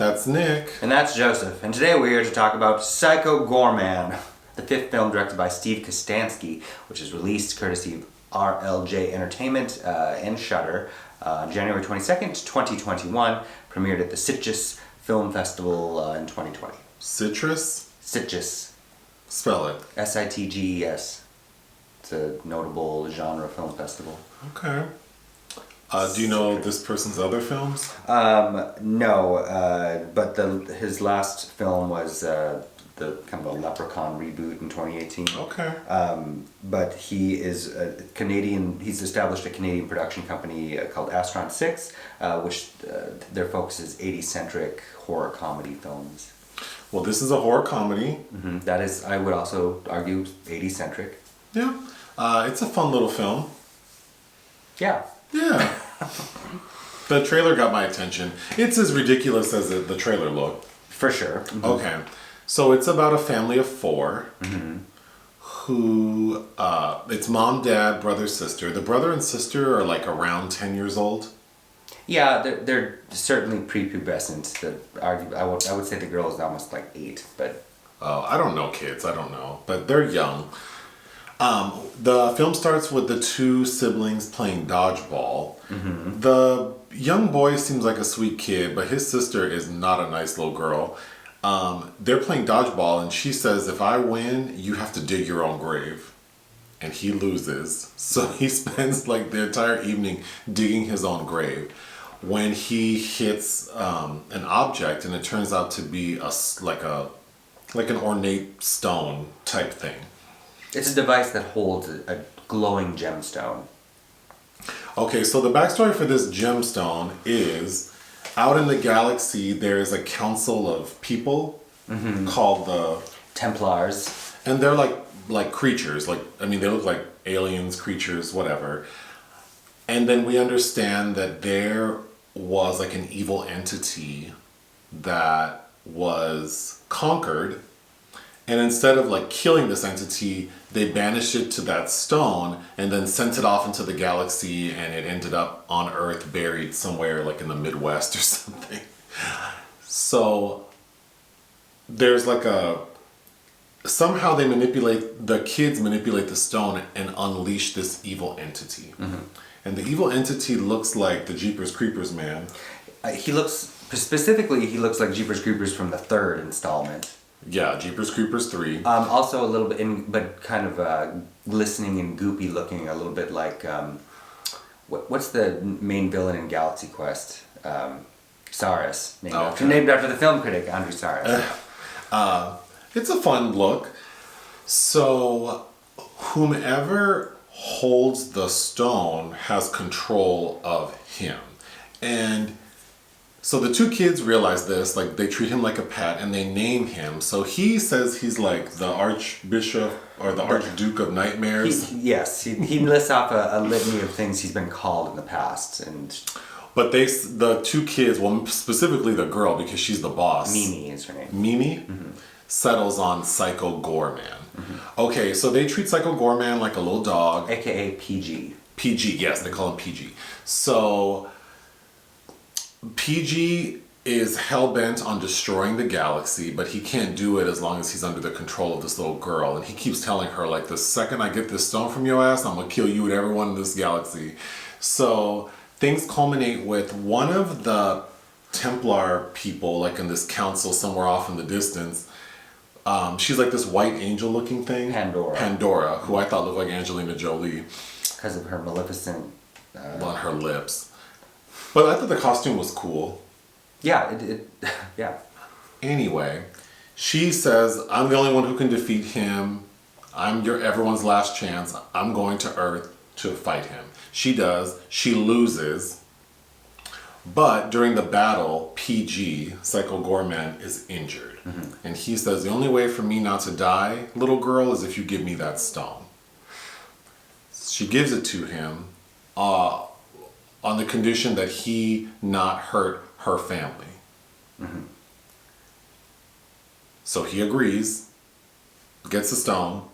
That's Nick. And that's Joseph. And today we're here to talk about Psycho Goreman, the fifth film directed by Steven Kostanski, which is released courtesy of RLJE Entertainment and Shudder on January 22nd, 2021. Premiered at the Citrus Film Festival in 2020. Citrus? Citrus. Spell it. Sitges. It's a notable genre film festival. Okay. Do you know this person's other films? No, but his last film was the kind of a Leprechaun reboot in 2018. Okay. But he is a Canadian. He's established a Canadian production company called Astronaut 6, which their focus is 80-centric horror comedy films. Well, this is a horror comedy. Mm-hmm. That is, I would also argue, 80-centric. Yeah. It's a fun little film. Yeah. Yeah. The trailer got my attention. It's as ridiculous as the trailer looked. For sure. Mm-hmm. Okay. So it's about a family of four who, it's mom, dad, brother, sister. The brother and sister are like around 10 years old. Yeah, they're certainly prepubescent. I would say the girl is almost like 8, but... Oh, I don't know kids. I don't know. But they're young. The film starts with the two siblings playing dodgeball. Mm-hmm. The young boy seems like a sweet kid, but his sister is not a nice little girl. They're playing dodgeball, and she says, if I win, you have to dig your own grave. And he loses. So he spends like the entire evening digging his own grave. When he hits an object, and it turns out to be like an ornate stone type thing. It's a device that holds a glowing gemstone. Okay, so the backstory for this gemstone is, out in the galaxy, there is a council of people called the Templars. And they're like creatures, they look like aliens, creatures, whatever. And then we understand that there was like an evil entity that was conquered. And instead of like killing this entity, they banished it to that stone and then sent it off into the galaxy, and it ended up on Earth buried somewhere like in the Midwest or something. So there's like somehow the kids manipulate the stone and unleash this evil entity. Mm-hmm. And the evil entity looks like the Jeepers Creepers man. He looks like Jeepers Creepers from the third installment. Yeah, Jeepers Creepers 3. Also a little bit, but kind of glistening and goopy looking, a little bit like, what's the main villain in Galaxy Quest? Saris, named after the film critic, Andrew Saris. It's a fun look. So, whomever holds the stone has control of him. And so the two kids realize this, like they treat him like a pet and they name him. So he says he's like the Archbishop or the Archduke of Nightmares. He lists off a litany of things he's been called in the past. But the two kids, well specifically the girl because she's the boss. Mimi is her name. Mimi? Mm-hmm. Settles on Psycho Goreman. Mm-hmm. Okay, so they treat Psycho Goreman like a little dog. AKA PG. PG, yes, they call him PG. So PG is hell-bent on destroying the galaxy, but he can't do it as long as he's under the control of this little girl. And he keeps telling her, like, the second I get this stone from your ass, I'm gonna kill you and everyone in this galaxy. So things culminate with one of the Templar people, like in this council somewhere off in the distance. She's like this white angel looking thing. Pandora, who I thought looked like Angelina Jolie. Because of her maleficent... on her lips. But I thought the costume was cool. Yeah, yeah. Anyway, she says, I'm the only one who can defeat him. I'm everyone's last chance. I'm going to Earth to fight him. She does. She loses. But during the battle, PG, Psycho Goreman, is injured. Mm-hmm. And he says, the only way for me not to die, little girl, is if you give me that stone. She gives it to him on the condition that he not hurt her family. Mm-hmm. So he agrees, gets the stone,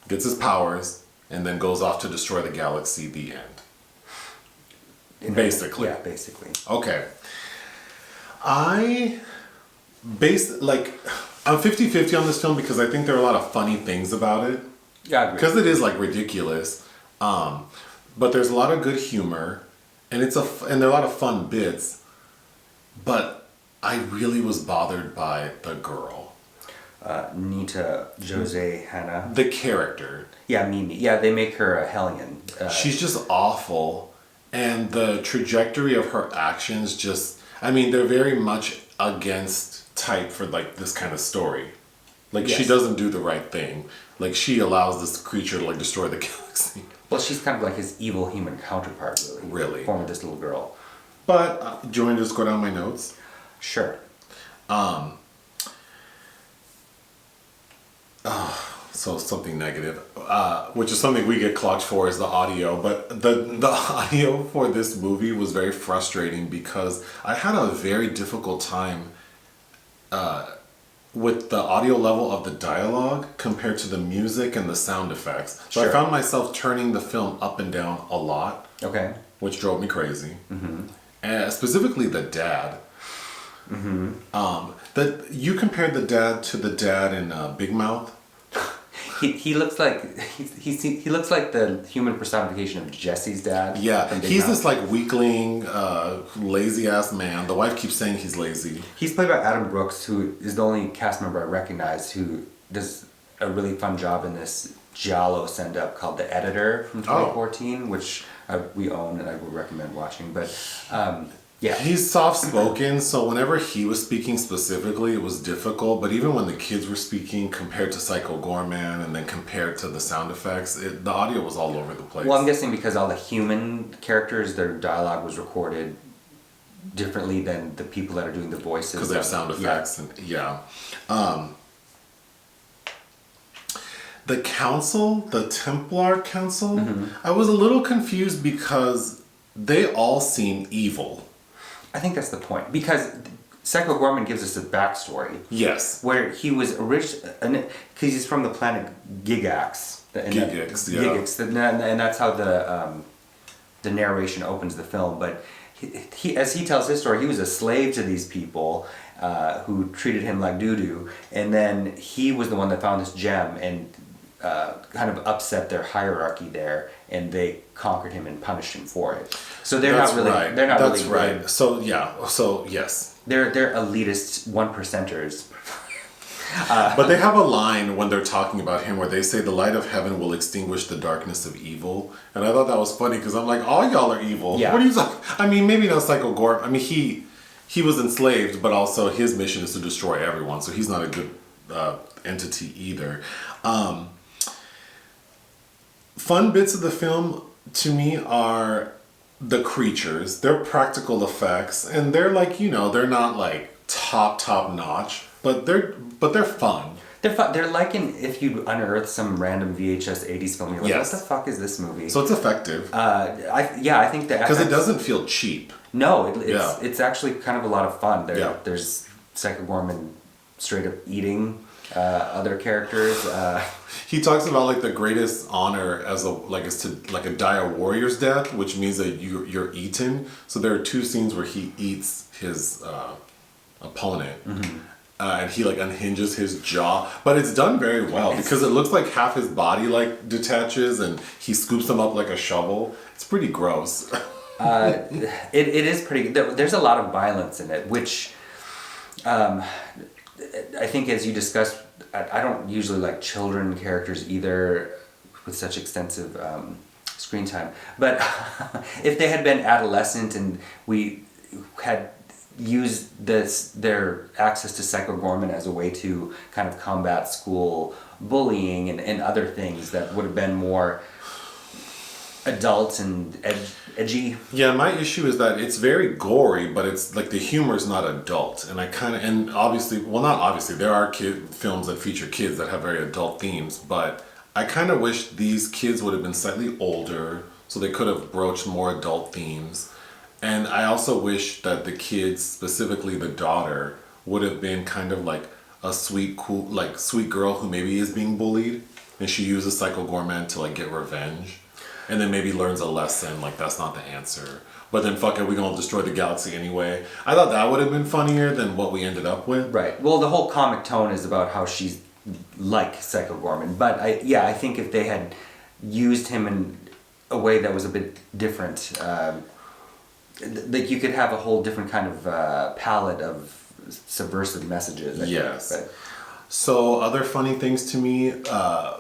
gets his powers, and then goes off to destroy the galaxy, the end. Basically. Yeah, basically. Okay. I like, I'm 50-50 on this film because I think there are a lot of funny things about it. Yeah, I agree. Because it is like ridiculous. But there's a lot of good humor and and there are a lot of fun bits. But I really was bothered by the girl. Nita-Josee, Hanna. The character. Yeah, Mimi. Yeah, they make her a hellion. She's just awful. And the trajectory of her actions just, I mean, they're very much against type for like this kind of story. Like, yes. She doesn't do the right thing. Like, she allows this creature to like destroy the galaxy. Well, she's kind of like his evil human counterpart, really. Really? Form of this little girl. But, do you want to just go down my notes? Sure. So something negative, which is something we get clocked for, is the audio. But the audio for this movie was very frustrating because I had a very difficult time with the audio level of the dialogue compared to the music and the sound effects. So Sure. I found myself turning the film up and down a lot, Okay. which drove me crazy. Mm-hmm. And specifically the dad. Mm-hmm. You compared the dad to the dad in Big Mouth. He looks like he looks like the human personification of Jesse's dad. Yeah, from Big he's Mouth. this like weakling, lazy ass man. The wife keeps saying he's lazy. He's played by Adam Brooks, who is the only cast member I recognize who does a really fun job in this giallo send-up called The Editor from 2014, which we own and I would recommend watching. But yeah, He's soft-spoken, so whenever he was speaking specifically, it was difficult. But even when the kids were speaking, compared to Psycho Goreman, and then compared to the sound effects, the audio was all over the place. well, I'm guessing because all the human characters, their dialogue was recorded differently than the people that are doing the voices. Because they have sound effects. Yeah. And the council, the Templar Council, I was a little confused because they all seem evil. I think that's the point, because Psycho Goreman gives us a backstory. Yes. Where he was originally, because he's from the planet Gigax. Gigax, yeah. Gigax, and that's how the narration opens the film. But he, as he tells his story, he was a slave to these people who treated him like doo-doo, and then he was the one that found this gem and kind of upset their hierarchy there, and they conquered him and punished him for it. So they're not really. Right. They're not That's really right. good. So yeah. So yes. They're elitist one percenters. But they have a line when they're talking about him where they say the light of heaven will extinguish the darkness of evil, and I thought that was funny because I'm like, all y'all are evil. Yeah. What are you talking? I mean, maybe not Psycho Gore. I mean, he was enslaved, but also his mission is to destroy everyone, so he's not a good entity either. Fun bits of the film to me are the creatures. They're practical effects, and they're like, they're not like top notch, but they're fun. They're fun. They're like if you unearth some random VHS 80s film, you're like, Yes. what the fuck is this movie? So it's effective I think that because it doesn't feel cheap. No, Yeah. it's actually kind of a lot of fun. Yeah. There's Psycho Goreman straight up eating other characters. He talks about like the greatest honor is to die a warrior's death, which means that you're eaten. So there are two scenes where he eats his opponent, and he like unhinges his jaw, but it's done very well because it looks like half his body like detaches, and he scoops them up like a shovel. It's pretty gross. It is pretty. There's a lot of violence in it, which I think, as you discussed, I don't usually like children characters either with such extensive screen time. But if they had been adolescent and we had used their access to Psycho Goreman as a way to kind of combat school bullying and other things that would have been more adult and edgy. Yeah, my issue is that it's very gory, but it's like the humor is not adult, and not obviously, there are films that feature kids that have very adult themes, but I kind of wish these kids would have been slightly older so they could have broached more adult themes. And I also wish that the kids, specifically the daughter, would have been kind of like a sweet, cool, like sweet girl who maybe is being bullied, and she uses Psycho Goreman to like get revenge. and then maybe learns a lesson, like that's not the answer. But then fuck it, we're gonna destroy the galaxy anyway. I thought that would have been funnier than what we ended up with. Right. Well, the whole comic tone is about how she's like Psycho Goreman. But I think if they had used him in a way that was a bit different, like you could have a whole different kind of palette of subversive messages. I Yes. think, but. So other funny things to me,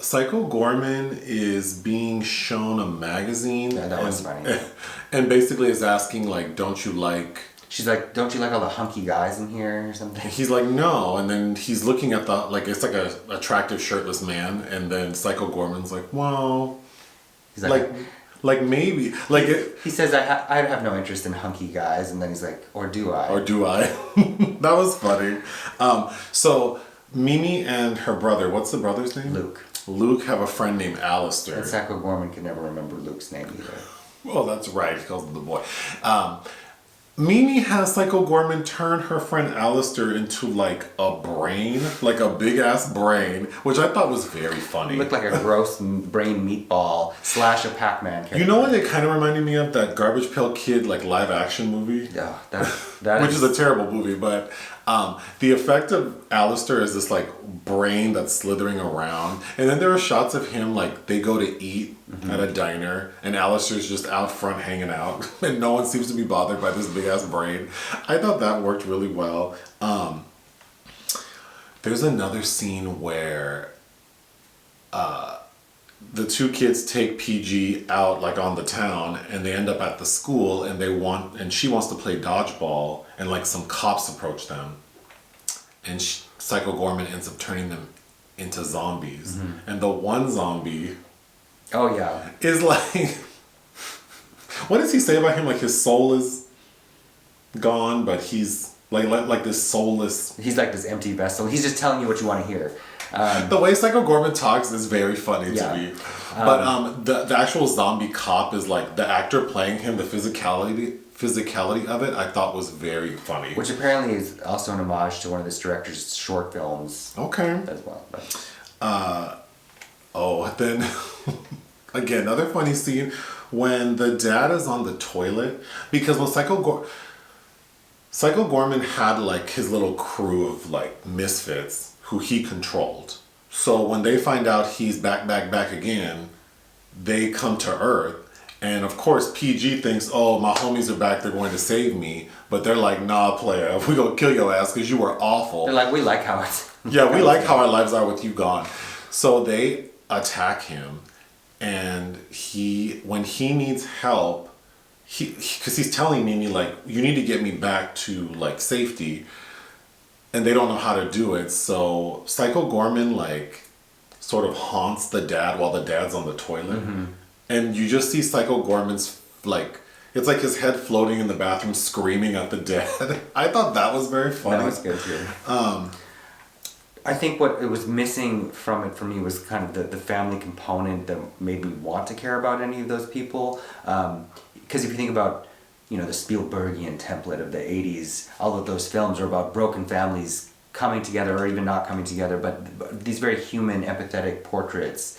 Psycho Goreman is being shown a magazine. Yeah, that was funny. And basically is asking like, don't you like... She's like, don't you like all the hunky guys in here or something? He's like, no. And then he's looking at the, like, it's like a attractive shirtless man. And then Psycho Gorman's like, well, He's like maybe. Like it, he says, I have no interest in hunky guys. And then he's like, or do I? Or do I? That was funny. So Mimi and her brother, what's the brother's name? Luke have a friend named Alistair. And Psycho Goreman can never remember Luke's name either. Well, that's right. He calls him the boy. Mimi has Psycho Goreman turn her friend Alistair into like a brain, like a big ass brain, which I thought was very funny. He looked like a gross brain meatball / a Pac-Man character. You know what it kind of reminded me of? That Garbage Pail Kid like live action movie? Yeah, that which is a terrible movie, but the effect of Alistair is this like brain that's slithering around, and then there are shots of him like they go to eat at a diner, and Alistair's just out front hanging out, and no one seems to be bothered by this big ass brain. I thought that worked really well. There's another scene where the two kids take PG out like on the town, and they end up at the school, and she wants to play dodgeball, and like some cops approach them, and Psycho Goreman ends up turning them into zombies, and the one zombie is like, what does he say about him? Like his soul is gone, but he's like this soulless. He's like this empty vessel. He's just telling you what you want to hear. The way Psycho Goreman talks is very funny to me. But the actual zombie cop is like the actor playing him, the physicality of it, I thought was very funny. Which apparently is also an homage to one of this director's short films. Okay. As well. But. Then again, another funny scene when the dad is on the toilet, because when Psycho Goreman had like his little crew of like misfits who he controlled. So when they find out he's back again, they come to Earth. And of course, PG thinks, oh, my homies are back, they're going to save me. But they're like, nah, player, we gonna kill your ass because you were awful. They're like, we like how it's... Yeah, we like how our lives are with you gone. So they attack him. And when he needs help, because he's telling Mimi, like, you need to get me back to, like, safety. And they don't know how to do it. So Psycho Goreman, like, sort of haunts the dad while the dad's on the toilet. And you just see Psycho Gorman's, like, it's like his head floating in the bathroom screaming at the dad. I thought that was very funny. That was good too. I think what it was missing from it for me was kind of the family component that made me want to care about any of those people. Because if you think about, you know, the Spielbergian template of the 80s, all of those films are about broken families coming together or even not coming together, but these very human, empathetic portraits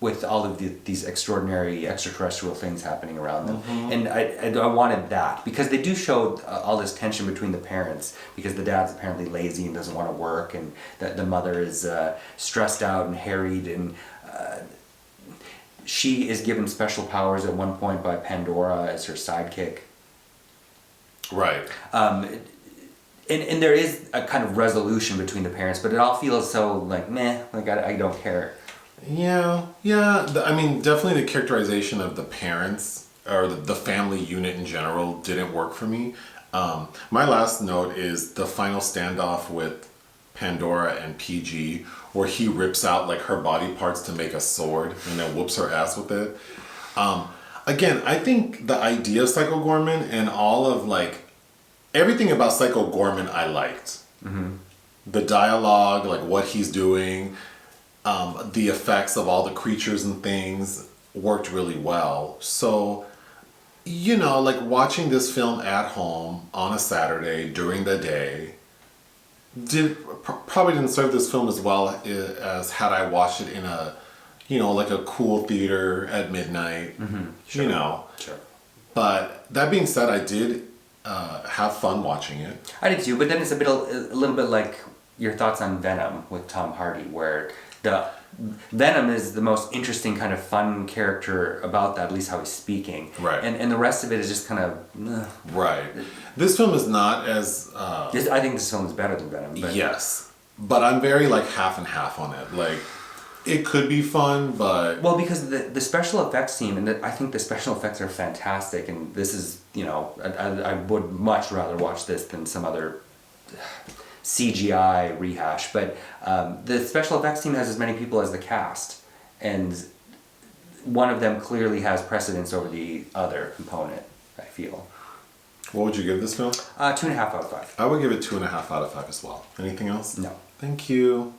with all of these extraordinary extraterrestrial things happening around them. And I wanted that, because they do show all this tension between the parents, because the dad's apparently lazy and doesn't want to work, and the mother is stressed out and harried, and she is given special powers at one point by Pandora as her sidekick. Right. And there is a kind of resolution between the parents, but it all feels so like meh, like I don't care. Yeah. I mean, definitely the characterization of the parents or the family unit in general didn't work for me. My last note is the final standoff with Pandora and PG, where he rips out like her body parts to make a sword and then whoops her ass with it. Again, I think the idea of Psycho Goreman and all of like everything about Psycho Goreman I liked. The dialogue, like what he's doing, the effects of all the creatures and things worked really well. So, you know, like watching this film at home on a Saturday during the day probably didn't serve this film as well as had I watched it in a, you know, like a cool theater at midnight, Sure. you know. Sure. But that being said, I did have fun watching it. I did too, but then it's a little bit like your thoughts on Venom with Tom Hardy, where the Venom is the most interesting kind of fun character about that, at least how he's speaking. Right. And the rest of it is just kind of... Right. This film is not as... I think this film is better than Venom. But Yes. But I'm very, like, half and half on it. Like, it could be fun, but... Well, because the special effects team, and I think the special effects are fantastic, and this is, you know, I would much rather watch this than some other CGI rehash, but the special effects team has as many people as the cast, and one of them clearly has precedence over the other component, I feel. What would you give this film? 2.5 out of 5. I would give it 2.5 out of 5 as well. Anything else? No. Thank you.